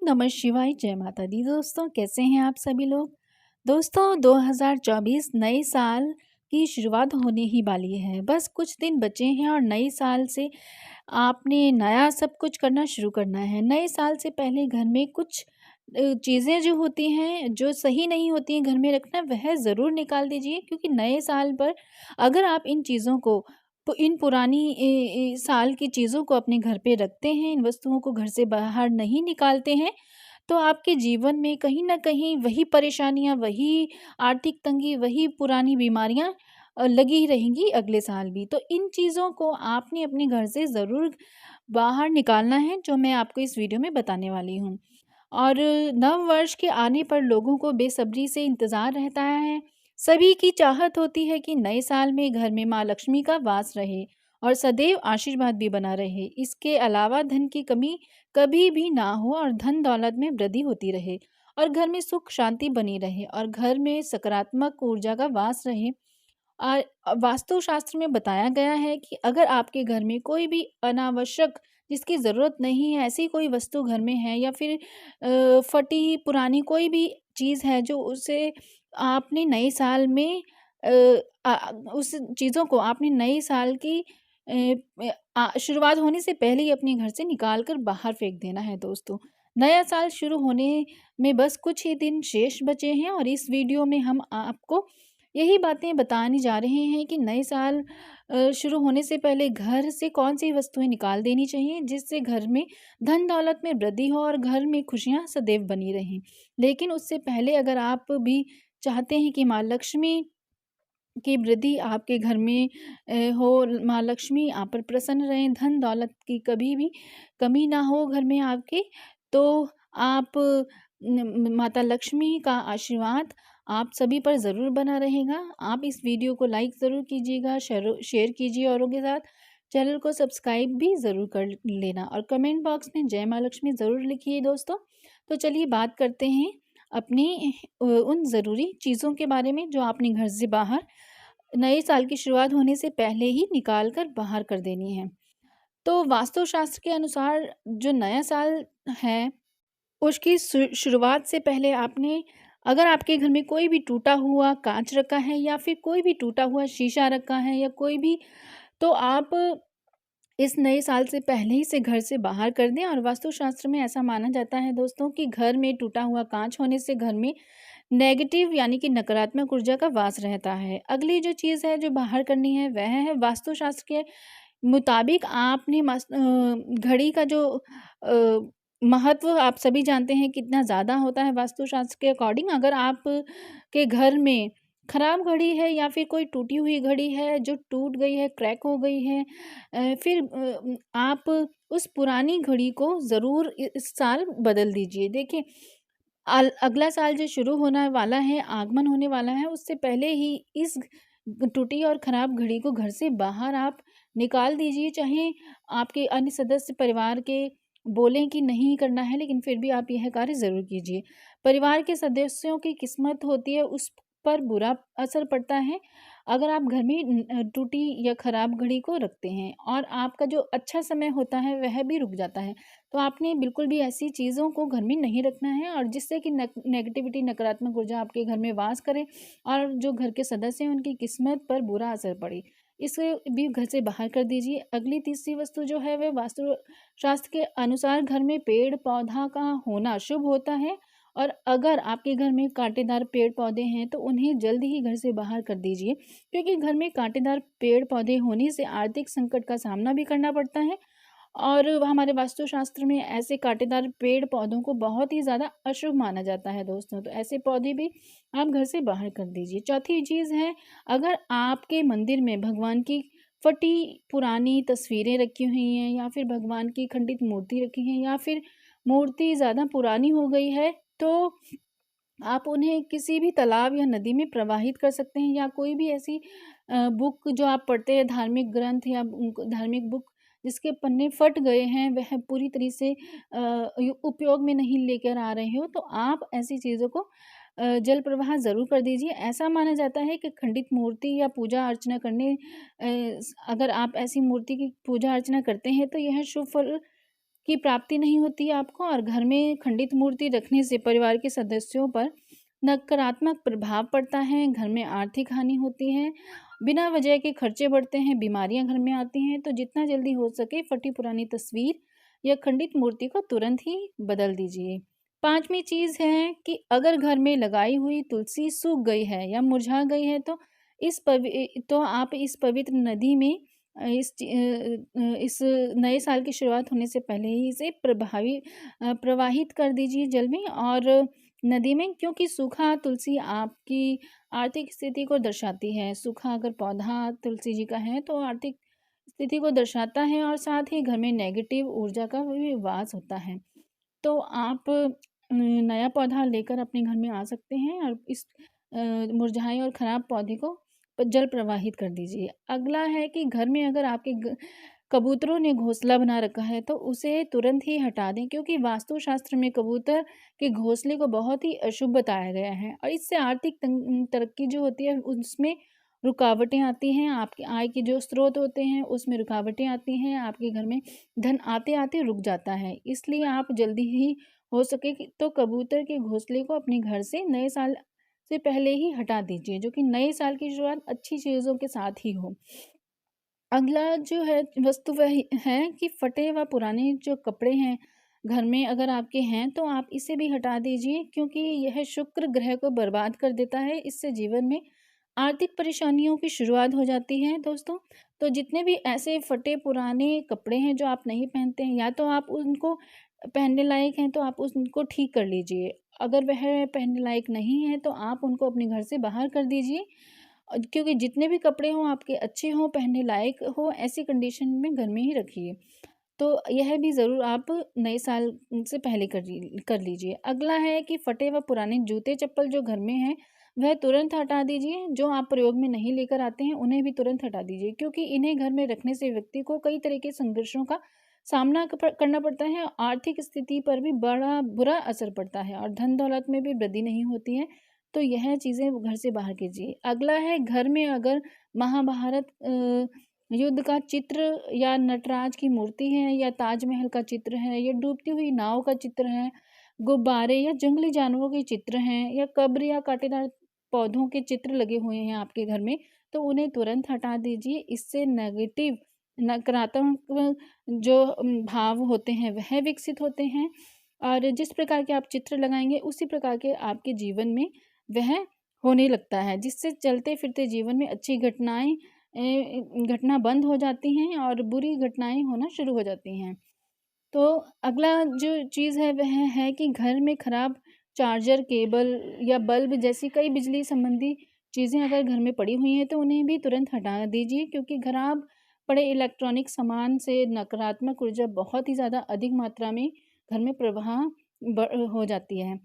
नमः शिवाय, जय माता दी। दोस्तों, कैसे हैं आप सभी लोग। दोस्तों, 2024 नए साल की शुरुआत होने ही वाली है। बस कुछ दिन बचे हैं और नए साल से आपने नया सब कुछ करना शुरू करना है। नए साल से पहले घर में कुछ चीज़ें जो होती हैं, जो सही नहीं होती हैं घर में रखना, वह ज़रूर निकाल दीजिए, क्योंकि नए साल पर अगर आप इन चीज़ों को इन पुरानी साल की चीज़ों को अपने घर पे रखते हैं, इन वस्तुओं को घर से बाहर नहीं निकालते हैं, तो आपके जीवन में कहीं न कहीं वही परेशानियाँ, वही आर्थिक तंगी, वही पुरानी बीमारियाँ लगी ही रहेंगी अगले साल भी। तो इन चीज़ों को आपने अपने घर से ज़रूर बाहर निकालना है, जो मैं आपको इस वीडियो में बताने वाली हूँ। और नव वर्ष के आने पर लोगों को बेसब्री से इंतज़ार रहता है। सभी की चाहत होती है कि नए साल में घर में माँ लक्ष्मी का वास रहे और सदैव आशीर्वाद भी बना रहे। इसके अलावा धन की कमी कभी भी ना हो और धन दौलत में वृद्धि होती रहे और घर में सुख शांति बनी रहे और घर में सकारात्मक ऊर्जा का वास रहे। और वास्तुशास्त्र में बताया गया है कि अगर आपके घर में कोई भी अनावश्यक, जिसकी ज़रूरत नहीं है, ऐसी कोई वस्तु घर में है या फिर फटी पुरानी कोई भी चीज़ है जो उसे आपने नए साल में उस चीज़ों को आपने नए साल की शुरुआत होने से पहले ही अपने घर से निकाल कर बाहर फेंक देना है दोस्तों। नया साल शुरू होने में बस कुछ ही दिन शेष बचे हैं और इस वीडियो में हम आपको यही बातें बताने जा रहे हैं कि नए साल शुरू होने से पहले घर से कौन-सी वस्तुएँ निकाल देनी चाहिए, जिससे घर में धन दौलत में वृद्धि हो और घर में खुशियाँ सदैव बनी रहें। लेकिन उससे पहले अगर आप भी चाहते हैं कि माँ लक्ष्मी की वृद्धि आपके घर में हो, माँ लक्ष्मी आप पर प्रसन्न रहें, धन दौलत की कभी भी कमी ना हो घर में आपके, तो आप माता लक्ष्मी का आशीर्वाद आप सभी पर ज़रूर बना रहेगा। आप इस वीडियो को लाइक ज़रूर कीजिएगा, शेयर कीजिए औरों के साथ। चैनल को सब्सक्राइब भी ज़रूर कर लेना और कमेंट बॉक्स में जय माँ लक्ष्मी ज़रूर लिखिए दोस्तों। तो चलिए बात करते हैं अपनी उन ज़रूरी चीज़ों के बारे में, जो आपने घर से बाहर नए साल की शुरुआत होने से पहले ही निकाल कर बाहर कर देनी है। तो वास्तुशास्त्र के अनुसार जो नया साल है, उसकी शुरुआत से पहले आपने, अगर आपके घर में कोई भी टूटा हुआ काँच रखा है या फिर कोई भी टूटा हुआ शीशा रखा है या कोई भी, तो आप इस नए साल से पहले ही से घर से बाहर कर दें। और वास्तुशास्त्र में ऐसा माना जाता है दोस्तों कि घर में टूटा हुआ काँच होने से घर में नेगेटिव यानी कि नकारात्मक ऊर्जा का वास रहता है। अगली जो चीज़ है जो बाहर करनी है, वह है वास्तुशास्त्र के मुताबिक आपने घड़ी का जो महत्व आप सभी जानते हैं कितना ज़्यादा होता है वास्तुशास्त्र के अकॉर्डिंग। अगर आप के घर में खराब घड़ी है या फिर कोई टूटी हुई घड़ी है जो टूट गई है, क्रैक हो गई है, फिर आप उस पुरानी घड़ी को ज़रूर इस साल बदल दीजिए। देखिए, अगला साल जो शुरू होने वाला है, आगमन होने वाला है, उससे पहले ही इस टूटी और खराब घड़ी को घर से बाहर आप निकाल दीजिए। चाहे आपके अन्य सदस्य परिवार के बोलें कि नहीं करना है, लेकिन फिर भी आप यह कार्य ज़रूर कीजिए। परिवार के सदस्यों की किस्मत होती है, उस पर बुरा असर पड़ता है अगर आप घर में टूटी या खराब घड़ी को रखते हैं और आपका जो अच्छा समय होता है वह भी रुक जाता है। तो आपने बिल्कुल भी ऐसी चीज़ों को घर में नहीं रखना है, और जिससे कि नेगेटिविटी, नकारात्मक ऊर्जा आपके घर में वास करे और जो घर के सदस्य हैं उनकी किस्मत पर बुरा असर पड़े। इसे भी घर से बाहर कर दीजिए। अगली तीसरी वस्तु जो है वह वास्तु शास्त्र के अनुसार घर में पेड़ पौधा का होना शुभ होता है। और अगर आपके घर में कांटेदार पेड़ पौधे हैं तो उन्हें जल्द ही घर से बाहर कर दीजिए, क्योंकि घर में कांटेदार पेड़ पौधे होने से आर्थिक संकट का सामना भी करना पड़ता है। और हमारे वास्तुशास्त्र में ऐसे कांटेदार पेड़ पौधों को बहुत ही ज़्यादा अशुभ माना जाता है दोस्तों। तो ऐसे पौधे भी आप घर से बाहर कर दीजिए। चौथी चीज़ है, अगर आपके मंदिर में भगवान की फटी पुरानी तस्वीरें रखी हुई हैं या फिर भगवान की खंडित मूर्ति रखी है या फिर मूर्ति ज़्यादा पुरानी हो गई है, तो आप उन्हें किसी भी तालाब या नदी में प्रवाहित कर सकते हैं, या कोई भी ऐसी बुक जो आप पढ़ते हैं, धार्मिक ग्रंथ या धार्मिक बुक जिसके पन्ने फट गए हैं, वह पूरी तरह से उपयोग में नहीं लेकर आ रहे हो, तो आप ऐसी चीज़ों को जल प्रवाह ज़रूर कर दीजिए। ऐसा माना जाता है कि खंडित मूर्ति या पूजा अर्चना अगर आप ऐसी मूर्ति की पूजा अर्चना करते हैं तो यह शुभ फल की प्राप्ति नहीं होती है आपको, और घर में खंडित मूर्ति रखने से परिवार के सदस्यों पर नकारात्मक प्रभाव पड़ता है, घर में आर्थिक हानि होती है, बिना वजह के खर्चे बढ़ते हैं, बीमारियां घर में आती हैं। तो जितना जल्दी हो सके फटी पुरानी तस्वीर या खंडित मूर्ति को तुरंत ही बदल दीजिए। पांचवी चीज़ है कि अगर घर में लगाई हुई तुलसी सूख गई है या मुरझा गई है तो तो आप इस पवित्र नदी में इस नए साल की शुरुआत होने से पहले ही इसे प्रवाहित कर दीजिए जल में और नदी में, क्योंकि सूखा तुलसी आपकी आर्थिक स्थिति को दर्शाती है। सूखा अगर पौधा तुलसी जी का है तो आर्थिक स्थिति को दर्शाता है और साथ ही घर में नेगेटिव ऊर्जा का भी वास होता है। तो आप नया पौधा लेकर अपने घर में आ सकते हैं और इस मुरझाए और ख़राब पौधे को जल प्रवाहित कर दीजिए। अगला है कि घर में अगर आपके कबूतरों ने घोंसला बना रखा है तो उसे तुरंत ही हटा दें, क्योंकि वास्तुशास्त्र में कबूतर के घोंसले को बहुत ही अशुभ बताया गया है और इससे आर्थिक तरक्की जो होती है उसमें रुकावटें आती हैं, आपके आय के जो स्रोत होते हैं उसमें रुकावटें आती हैं, आपके घर में धन आते आते रुक जाता है। इसलिए आप जल्दी ही हो सके तो कबूतर के घोंसले को अपने घर से नए साल से पहले ही हटा दीजिए, जो कि नए साल की शुरुआत अच्छी चीज़ों के साथ ही हो। अगला जो है वस्तु वह है कि फटे व पुराने जो कपड़े हैं घर में अगर आपके हैं तो आप इसे भी हटा दीजिए, क्योंकि यह शुक्र ग्रह को बर्बाद कर देता है। इससे जीवन में आर्थिक परेशानियों की शुरुआत हो जाती है दोस्तों। तो जितने भी ऐसे फटे पुराने कपड़े हैं जो आप नहीं पहनते हैं, या तो आप उनको पहनने लायक हैं तो आप उनको ठीक कर लीजिए, अगर वह पहनने लायक नहीं है तो आप उनको अपने घर से बाहर कर दीजिए। क्योंकि जितने भी कपड़े हों आपके अच्छे हों, पहनने लायक हो, ऐसी कंडीशन में घर में ही रखिए। तो यह भी ज़रूर आप नए साल से पहले कर लीजिए। अगला है कि फटे व पुराने जूते चप्पल जो घर में हैं वह तुरंत हटा दीजिए। जो आप प्रयोग में नहीं लेकर आते हैं उन्हें भी तुरंत हटा दीजिए, क्योंकि इन्हें घर में रखने से व्यक्ति को कई तरह के संघर्षों का सामना करना पड़ता है, आर्थिक स्थिति पर भी बड़ा बुरा असर पड़ता है और धन दौलत में भी वृद्धि नहीं होती है। तो यह चीज़ें घर से बाहर कीजिए। अगला है घर में अगर महाभारत युद्ध का चित्र या नटराज की मूर्ति है या ताजमहल का चित्र है या डूबती हुई नाव का चित्र है, गुब्बारे या जंगली जानवरों के चित्र हैं या कब्र या कांटेदार पौधों के चित्र लगे हुए हैं आपके घर में, तो उन्हें तुरंत हटा दीजिए। इससे नेगेटिव नकारात्मक जो भाव होते हैं वह विकसित होते हैं और जिस प्रकार के आप चित्र लगाएंगे उसी प्रकार के आपके जीवन में वह होने लगता है, जिससे चलते फिरते जीवन में अच्छी घटना बंद हो जाती हैं और बुरी घटनाएं होना शुरू हो जाती हैं। तो अगला जो चीज़ है वह है कि घर में खराब चार्जर, केबल या बल्ब जैसी कई बिजली संबंधी चीज़ें अगर घर में पड़ी हुई हैं तो उन्हें भी तुरंत हटा दीजिए, क्योंकि खराब पड़े इलेक्ट्रॉनिक सामान से नकारात्मक ऊर्जा बहुत ही ज़्यादा अधिक मात्रा में घर में प्रवाह हो जाती है।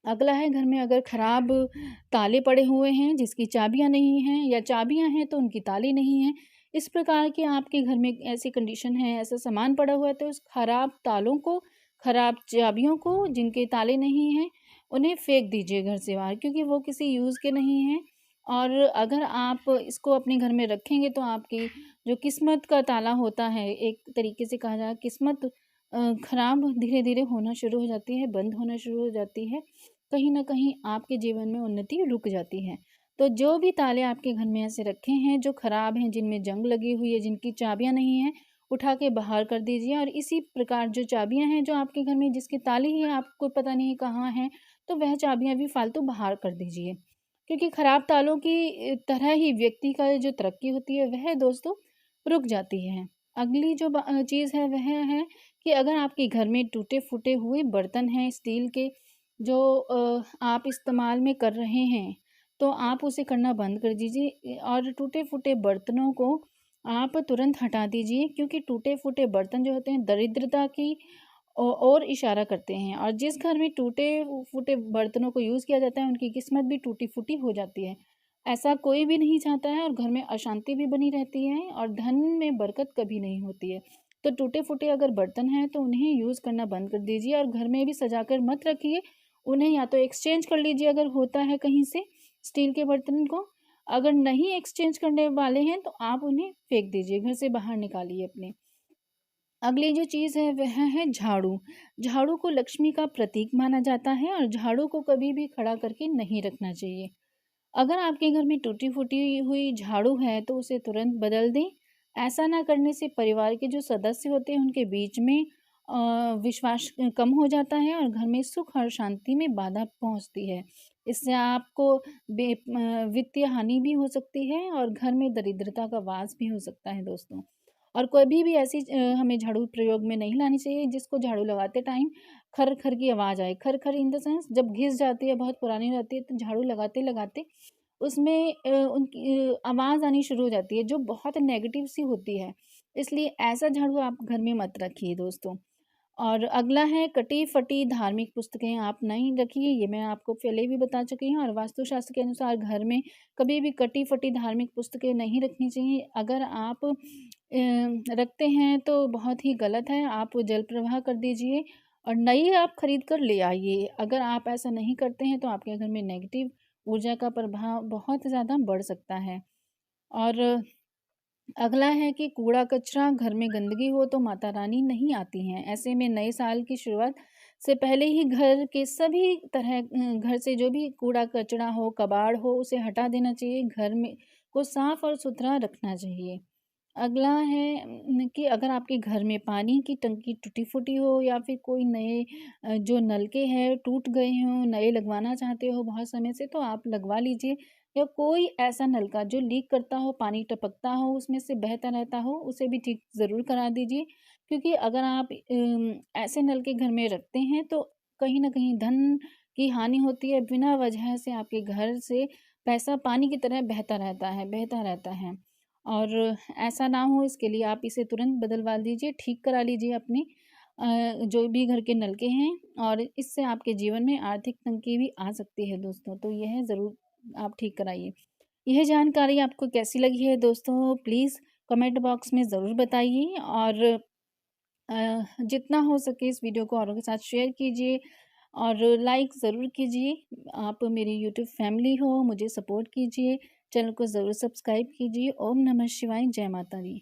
अगला है घर में अगर खराब ताले पड़े हुए हैं जिसकी चाबियां नहीं हैं या चाबियां हैं तो उनकी ताले नहीं हैं, इस प्रकार के आपके घर में ऐसी कंडीशन है, ऐसा सामान पड़ा हुआ है, तो उस खराब तालों को, खराब चाबियों को जिनके ताले नहीं हैं उन्हें फेंक दीजिए घर से बाहर, क्योंकि वो किसी यूज़ के नहीं हैं। और अगर आप इसको अपने घर में रखेंगे तो आपकी जो किस्मत का ताला होता है, एक तरीके से कहा जाए किस्मत खराब धीरे धीरे होना शुरू हो जाती है, बंद होना शुरू हो जाती है, कहीं न कहीं आपके जीवन में उन्नति रुक जाती है। तो जो भी ताले आपके घर में ऐसे रखे हैं जो ख़राब हैं, जिनमें जंग लगी हुई है, जिनकी चाबियाँ नहीं हैं, उठा के बाहर कर दीजिए। और इसी प्रकार जो चाबियाँ हैं जो आपके घर में जिसके ताले ही आपको पता नहीं कहाँ हैं, तो वह चाबियाँ भी फ़ालतू बाहर कर दीजिए। क्योंकि ख़राब तालों की तरह ही व्यक्ति का जो तरक्की होती है वह दोस्तों रुक जाती है। अगली जो चीज़ है वह है कि अगर आपके घर में टूटे-फूटे हुए बर्तन हैं स्टील के, जो आप इस्तेमाल में कर रहे हैं, तो आप उसे करना बंद कर दीजिए और टूटे-फूटे बर्तनों को आप तुरंत हटा दीजिए, क्योंकि टूटे-फूटे बर्तन जो होते हैं दरिद्रता की ओर इशारा करते हैं और जिस घर में टूटे-फूटे बर्तनों को यूज़ किया जाता है उनकी किस्मत भी टूटी-फूटी हो जाती है। ऐसा कोई भी नहीं चाहता है और घर में अशांति भी बनी रहती है और धन में बरकत कभी नहीं होती है। तो टूटे-फूटे अगर बर्तन हैं तो उन्हें यूज़ करना बंद कर दीजिए और घर में भी सजाकर मत रखिए। उन्हें या तो एक्सचेंज कर लीजिए अगर होता है कहीं से स्टील के बर्तन को, अगर नहीं एक्सचेंज करने वाले हैं तो आप उन्हें फेंक दीजिए, घर से बाहर निकालिए अपने। अगली जो चीज़ है वह है झाड़ू। झाड़ू को लक्ष्मी का प्रतीक माना जाता है और झाड़ू को कभी भी खड़ा करके नहीं रखना चाहिए। अगर आपके घर में टूटी-फूटी हुई झाड़ू है तो उसे तुरंत बदल दें। ऐसा ना करने से परिवार के जो सदस्य होते हैं उनके बीच में विश्वास कम हो जाता है और घर में सुख और शांति में बाधा पहुँचती है। इससे आपको वित्तीय हानि भी हो सकती है और घर में दरिद्रता का वास भी हो सकता है दोस्तों। और कभी भी ऐसी हमें झाड़ू प्रयोग में नहीं लानी चाहिए जिसको झाड़ू लगाते टाइम खर-खर की आवाज़ आए। खर-खर इन द सेंस जब घिस जाती है, बहुत पुरानी हो जाती है तो झाड़ू लगाते-लगाते उसमें उनकी आवाज़ आनी शुरू हो जाती है जो बहुत नेगेटिव सी होती है। इसलिए ऐसा झाड़ू आप घर में मत रखिए दोस्तों। और अगला है कटी-फटी धार्मिक पुस्तकें आप नहीं रखिए, ये मैं आपको पहले भी बता चुकी हूँ और वास्तुशास्त्र के अनुसार घर में कभी भी कटी-फटी धार्मिक पुस्तकें नहीं रखनी चाहिए। अगर आप रखते हैं तो बहुत ही गलत है, आप जल प्रवाह कर दीजिए और नई आप खरीद कर ले आइए। अगर आप ऐसा नहीं करते हैं तो आपके घर में नेगेटिव ऊर्जा का प्रभाव बहुत ज़्यादा बढ़ सकता है। और अगला है कि कूड़ा-कचरा घर में गंदगी हो तो माता रानी नहीं आती हैं। ऐसे में नए साल की शुरुआत से पहले ही घर के सभी तरह घर से जो भी कूड़ा-कचरा हो, कबाड़ हो, उसे हटा देना चाहिए। घर में को साफ और सुथरा रखना चाहिए। अगला है कि अगर आपके घर में पानी की टंकी टूटी-फूटी हो या फिर कोई नए जो नलके हैं टूट गए हों, नए लगवाना चाहते हो बहुत समय से तो आप लगवा लीजिए। या कोई ऐसा नलका जो लीक करता हो, पानी टपकता हो, उसमें से बहता रहता हो, उसे भी ठीक ज़रूर करा दीजिए। क्योंकि अगर आप ऐसे नलके घर में रखते हैं तो कहीं न कहीं धन की हानि होती है, बिना वजह से आपके घर से पैसा पानी की तरह बहता रहता है। और ऐसा ना हो इसके लिए आप इसे तुरंत बदलवा लीजिए, ठीक करा लीजिए अपने जो भी घर के नलके हैं और इससे आपके जीवन में आर्थिक तंगी भी आ सकती है दोस्तों। तो यह ज़रूर आप ठीक कराइए। यह जानकारी आपको कैसी लगी है दोस्तों प्लीज़ कमेंट बॉक्स में ज़रूर बताइए और जितना हो सके इस वीडियो को औरों के साथ शेयर कीजिए और लाइक ज़रूर कीजिए। आप मेरी यूट्यूब फैमिली हो, मुझे सपोर्ट कीजिए। चैनल को ज़रूर सब्सक्राइब कीजिए। ओम नमः शिवाय, जय माता दी।